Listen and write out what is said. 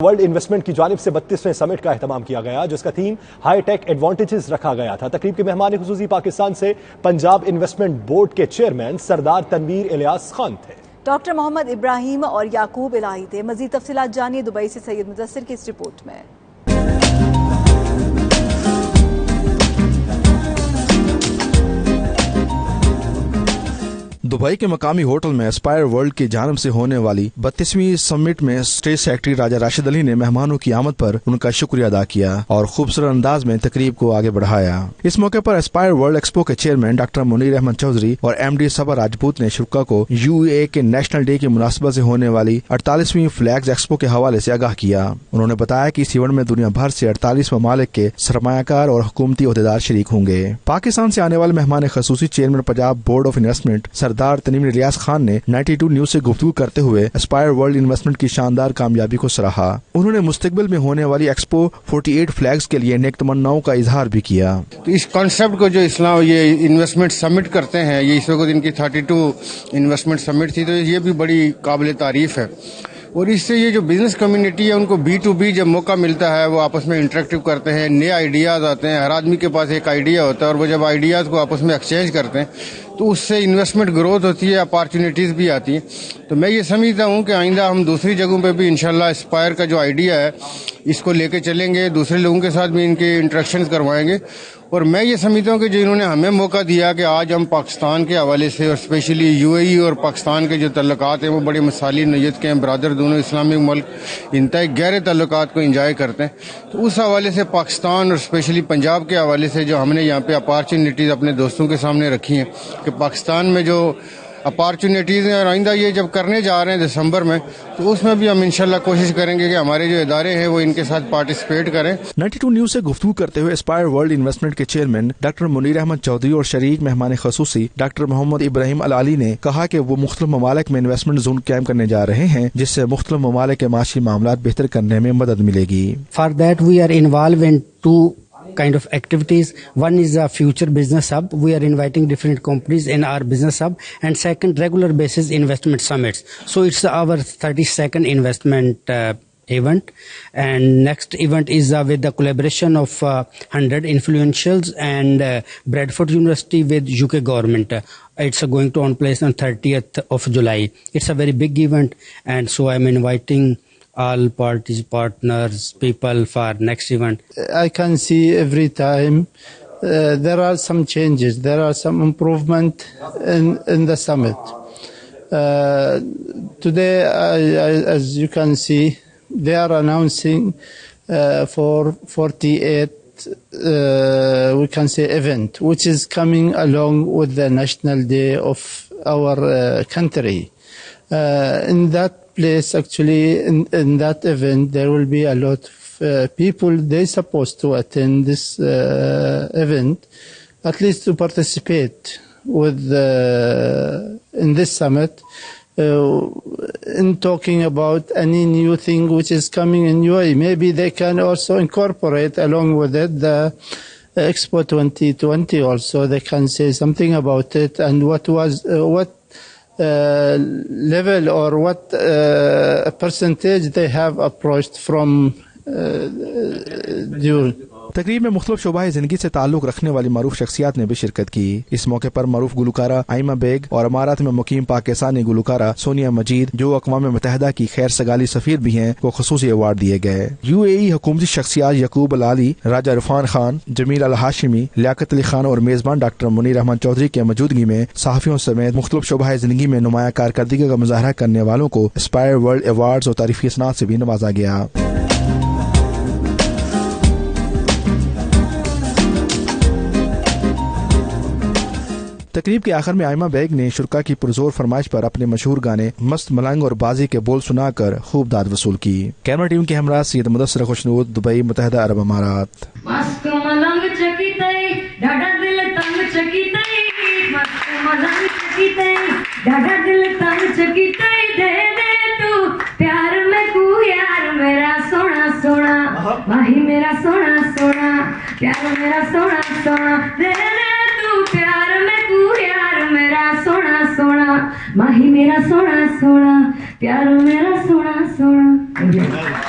World investment کی جانب سے 32ویں سمٹ کا اہتمام کیا گیا جس کا تھیم ہائی ٹیک ایڈوانٹیجز رکھا گیا تھا۔ تقریب کے مہمان خصوصی پاکستان سے پنجاب انویسٹمنٹ بورڈ کے چیئرمین سردار تنویر الیاس خان تھے۔ ڈاکٹر محمد ابراہیم اور یعقوب الہی تھے۔ مزید تفصیلات جانیے دبئی سے سید مدثر کی اس رپورٹ میں۔ دبئی کے مقامی ہوٹل میں اسپائر ورلڈ کی جانب سے ہونے والی 32ویں سمٹ میں اسٹیٹ سیکرٹری راجہ راشد علی نے مہمانوں کی آمد پر ان کا شکریہ ادا کیا اور خوبصورت انداز میں تقریب کو آگے بڑھایا۔ اس موقع پر اسپائر ورلڈ ایکسپو کے چیئرمین ڈاکٹر منیر احمد چودھری اور ایم ڈی صبا راجپوت نے شرکاء کو UAE کے نیشنل ڈے کی مناسبت سے ہونے والی 48ویں فلیگز ایکسپو کے حوالے سے آگاہ کیا۔ انہوں نے بتایا کہ اس ایونٹ میں دنیا بھر سے 48 ممالک کے سرمایہ کار اور حکومتی عہدیدار شریک ہوں گے۔ پاکستان سے آنے والے مہمان خصوصی chairman Punjab board of investment سردار تنویر الیاس خان نے 92 نیوز سے گفتگو کرتے ہوئے اسپائر ورلڈ انویسٹمنٹ کی شاندار کامیابی کو سراہا۔ انہوں نے مستقبل میں ہونے والی ایکسپو 48 فلیگز کے لیے نیک تمناؤں کا اظہار بھی کیا۔ تو اس کانسیپٹ کو جو اسلام یہ انویسٹمنٹ سمٹ کرتے ہیں، یہ اس وقت ان کی 32 انویسٹمنٹ سمٹ تھی، تو یہ بھی بڑی قابل تعریف ہے۔ اور اس سے یہ جو بزنس کمیونٹی ہے ان کو B2B جب موقع ملتا ہے وہ آپس میں انٹریکٹیو کرتے ہیں، نئے آئیڈیاز آتے ہیں۔ ہر آدمی کے پاس ایک آئیڈیا ہوتا ہے اور وہ جب آئیڈیاز کو آپس میں ایکسچینج کرتے ہیں تو اس سے انویسٹمنٹ گروتھ ہوتی ہے، اپارچونیٹیز بھی آتی ہیں۔ تو میں یہ سمجھتا ہوں کہ آئندہ ہم دوسری جگہوں پہ بھی انشاءاللہ اسپائر کا جو آئیڈیا ہے اس کو لے کے چلیں گے، دوسرے لوگوں کے ساتھ بھی ان کے انٹریکشنز کروائیں گے۔ اور میں یہ سمجھتا ہوں کہ جو انہوں نے ہمیں موقع دیا کہ آج ہم پاکستان کے حوالے سے اور اسپیشلی UAE اور پاکستان کے جو تعلقات ہیں وہ بڑے مثالی نوعیت کے ہیں، برادر دونوں اسلامی ملک انتہائی گہرے تعلقات کو انجوائے کرتے ہیں، تو اس حوالے سے پاکستان اور اسپیشلی پنجاب کے حوالے سے جو ہم نے یہاں پہ اپارچونیٹیز اپنے دوستوں کے سامنے رکھی ہیں کہ پاکستان میں جو اپارچونیٹیز ہیں اور آئندہ یہ جب کرنے جا رہے ہیں دسمبر میں تو اس میں بھی ہم انشاءاللہ کوشش کریں گے کہ ہمارے جو ادارے ہیں وہ ان کے ساتھ پارٹیسپیٹ کریں۔ 92 نیوز سے گفتگو کرتے ہوئے اسپائر ورلڈ انویسٹمنٹ کے چیئرمین ڈاکٹر منیر احمد چودھری اور شریک مہمان خصوصی ڈاکٹر محمد ابراہیم العلی نے کہا کہ وہ مختلف ممالک میں انویسٹمنٹ زون قائم کرنے جا رہے ہیں جس سے مختلف ممالک کے معاشی معاملات بہتر کرنے میں مدد ملے گی۔ For that we are involved in two kind of activities. One is a future business hub. We are inviting different companies in our business hub, and second, regular basis investment summits. So it's our 32nd investment event, and next event is with the collaboration of 100 influentials and Bradford University with UK government. It's going to on place on 30th of July. It's a very big event, and so I'm inviting all parties, partners, people for next event. I can see every time there are some changes, there are some improvement in the summit. Today, as you can see, they are announcing for 48 we can say event, which is coming along with the National Day of our country. In that place, actually, in that event, there will be a lot of people. They supposed to attend this event, at least to participate with in this summit, in talking about any new thing which is coming in UAE. Maybe they can also incorporate along with it the Expo 2020 also. They can say something about it and what level or what percentage they have approached from during. تقریب میں مختلف شعبہ زندگی سے تعلق رکھنے والی معروف شخصیات نے بھی شرکت کی۔ اس موقع پر معروف گلوکارہ آئمہ بیگ اور امارات میں مقیم پاکستانی گلوکارہ سونیا مجید جو اقوام متحدہ کی خیر سگالی سفیر بھی ہیں کو خصوصی ایوارڈ دیے گئے۔ UAE حکومتی شخصیات یعقوب العلی، راجہ عرفان خان، جمیل الہاشمی، لیاقت علی خان اور میزبان ڈاکٹر منیر احمد چودھری کی موجودگی میں صحافیوں سمیت مختلف شعبہ زندگی میں نمایاں کارکردگی کا مظاہرہ کرنے والوں کو اسپائر ورلڈ ایوارڈز اور تعریفی اسناد سے بھی نوازا گیا۔ تقریب کے آخر میں آئمہ بیگ نے شرکاء کی پرزور فرمائش پر اپنے مشہور گانے مست ملنگ اور بازی کے بول سنا کر خوب داد وصول کی۔ کیمرہ ٹیم کے ہمراہ سید مدثر خوشنود، دبئی، متحدہ عرب امارات۔ مست ملنگ چکیتے ڈاڈا دل تنگ چکیتے، مست ملنگ چکیتے ڈاڈا دل تنگ چکیتے، دے دے تو پیار میں کو یار میرا سونا سونا، ماہی میرا سونا سونا، پیار میرا سونا سونا، دے دے تو پیار میں کو یار میرا سونا سونا، ماہی میرا سونا سونا، پیار میرا سونا سونا۔